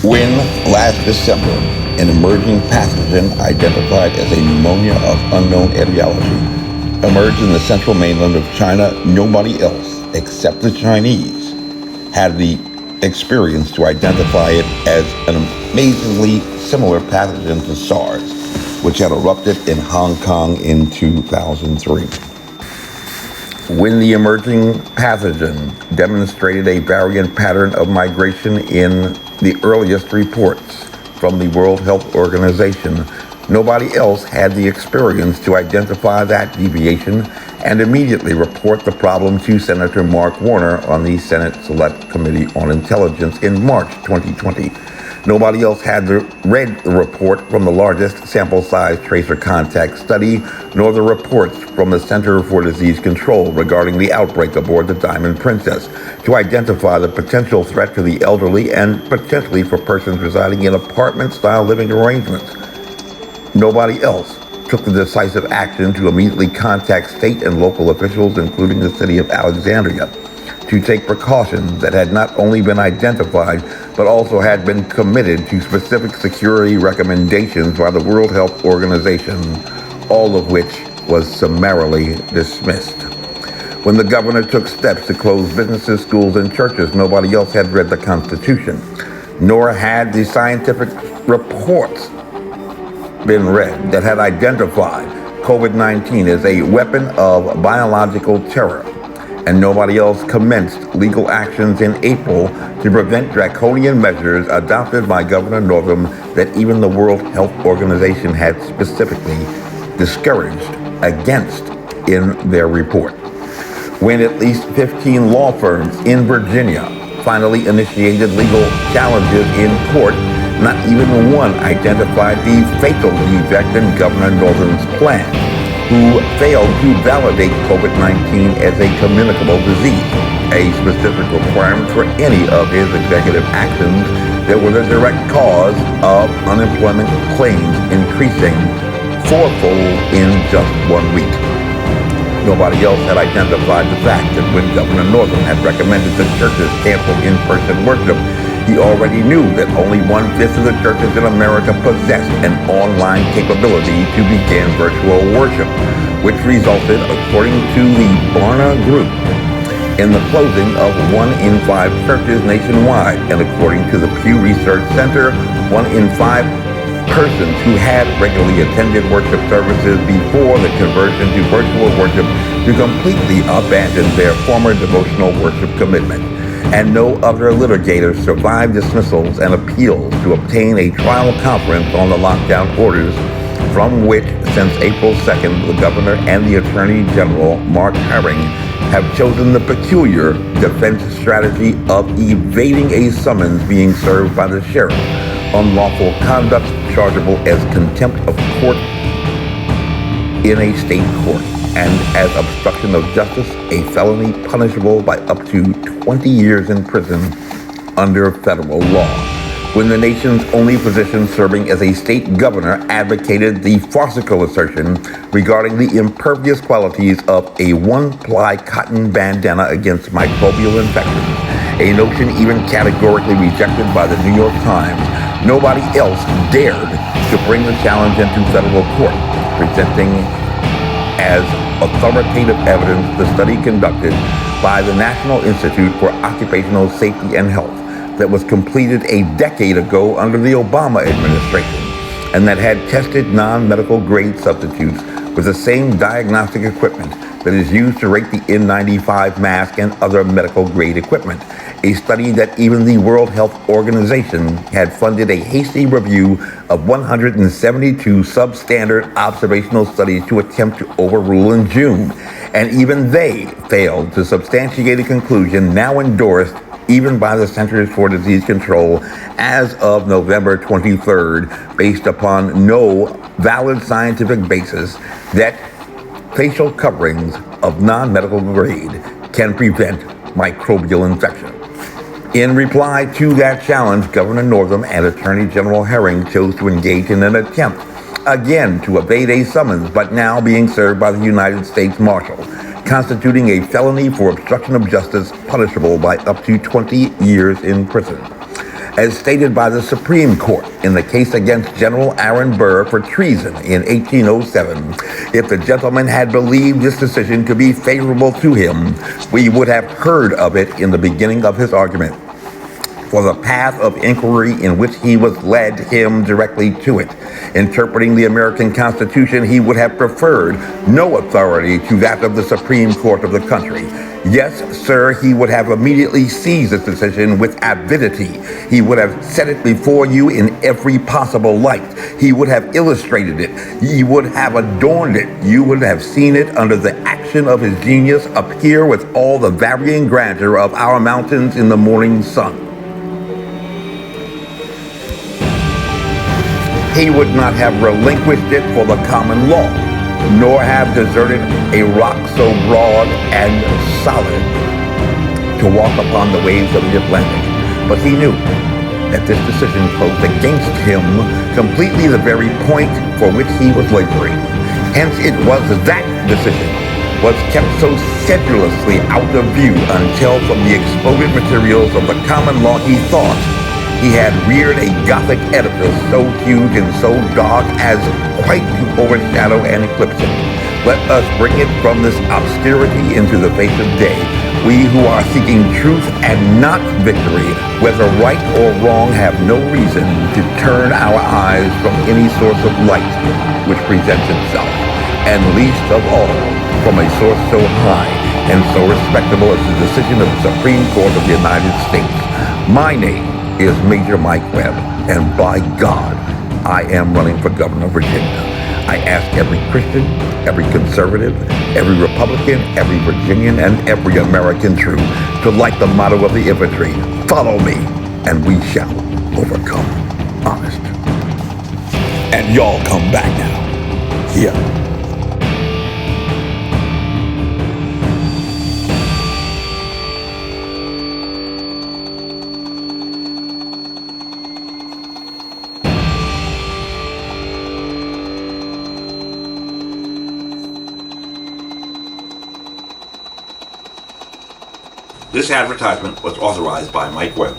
When last December, an emerging pathogen identified as a pneumonia of unknown etiology emerged in the central mainland of China, nobody else except the Chinese had the experience to identify it as an amazingly similar pathogen to SARS, which had erupted in Hong Kong in 2003. When the emerging pathogen demonstrated a variant pattern of migration in the earliest reports from the World Health Organization, nobody else had the experience to identify that deviation and immediately report the problem to Senator Mark Warner on the Senate Select Committee on Intelligence in March 2020. Nobody else had read the report from the largest sample size tracer contact study, nor the reports from the Center for Disease Control regarding the outbreak aboard the Diamond Princess to identify the potential threat to the elderly and potentially for persons residing in apartment-style living arrangements. Nobody else took the decisive action to immediately contact state and local officials, including the city of Alexandria, to take precautions that had not only been identified, but also had been committed to specific security recommendations by the World Health Organization, all of which was summarily dismissed. When the governor took steps to close businesses, schools, and churches, nobody else had read the Constitution, nor had the scientific reports been read that had identified COVID-19 as a weapon of biological terror. And nobody else commenced legal actions in April to prevent draconian measures adopted by Governor Northam that even the World Health Organization had specifically discouraged against in their report. When at least 15 law firms in Virginia finally initiated legal challenges in court, not even one identified the fatal defect in Governor Northam's plan, who failed to validate COVID-19 as a communicable disease, a specific requirement for any of his executive actions that were the direct cause of unemployment claims increasing fourfold in just 1 week. Nobody else had identified the fact that when Governor Northam had recommended that churches cancel in-person worship, he already knew that only 1/5 of the churches in America possessed an online capability to begin virtual worship, which resulted, according to the Barna Group, in the closing of 1 in 5 churches nationwide. And according to the Pew Research Center, 1 in 5 persons who had regularly attended worship services before the conversion to virtual worship to completely abandon their former devotional worship commitment. And no other litigators survived dismissals and appeals to obtain a trial conference on the lockdown orders, from which, since April 2nd, the governor and the attorney general, Mark Herring, have chosen the peculiar defense strategy of evading a summons being served by the sheriff, unlawful conduct chargeable as contempt of court in a state court, and as obstruction of justice, a felony punishable by up to 20 years in prison under federal law. When the nation's only physician serving as a state governor advocated the farcical assertion regarding the impervious qualities of a one-ply cotton bandana against microbial infections, a notion even categorically rejected by the New York Times, nobody else dared to bring the challenge into federal court, presenting as authoritative evidence the study conducted by the National Institute for Occupational Safety and Health that was completed a decade ago under the Obama administration and that had tested non-medical grade substitutes with the same diagnostic equipment that is used to rate the N95 mask and other medical grade equipment, a study that even the World Health Organization had funded a hasty review of 172 substandard observational studies to attempt to overrule in June. And even they failed to substantiate a conclusion now endorsed even by the Centers for Disease Control as of November 23rd, based upon no valid scientific basis that facial coverings of non-medical grade can prevent microbial infection. In reply to that challenge, Governor Northam and Attorney General Herring chose to engage in an attempt, again, to evade a summons, but now being served by the United States Marshal, constituting a felony for obstruction of justice punishable by up to 20 years in prison. as stated by the Supreme Court in the case against General Aaron Burr for treason in 1807. If the gentleman had believed this decision to be favorable to him, we would have heard of it in the beginning of his argument. For the path of inquiry in which he was led him directly to it. Interpreting the American Constitution, he would have preferred no authority to that of the Supreme Court of the country. Yes, sir, he would have immediately seized this decision with avidity. He would have set it before you in every possible light. He would have illustrated it. He would have adorned it. You would have seen it under the action of his genius appear with all the varying grandeur of our mountains in the morning sun. He would not have relinquished it for the common law, nor have deserted a rock so broad and solid to walk upon the waves of the Atlantic. But he knew that this decision closed against him completely the very point for which he was laboring. Hence it was that decision was kept so sedulously out of view until from the exploded materials of the common law he thought he had reared a Gothic edifice so huge and so dark as quite to overshadow and eclipse it. Let us bring it from this obscurity into the face of day. We who are seeking truth and not victory, whether right or wrong, have no reason to turn our eyes from any source of light which presents itself, and least of all from a source so high and so respectable as the decision of the Supreme Court of the United States. My name is Major Mike Webb, and by God, I am running for governor of Virginia. I ask every Christian, every conservative, every Republican, every Virginian, and every American true to like the motto of the infantry, follow me, and we shall overcome. Honest. And y'all come back now. Here. This advertisement was authorized by Mike Webb.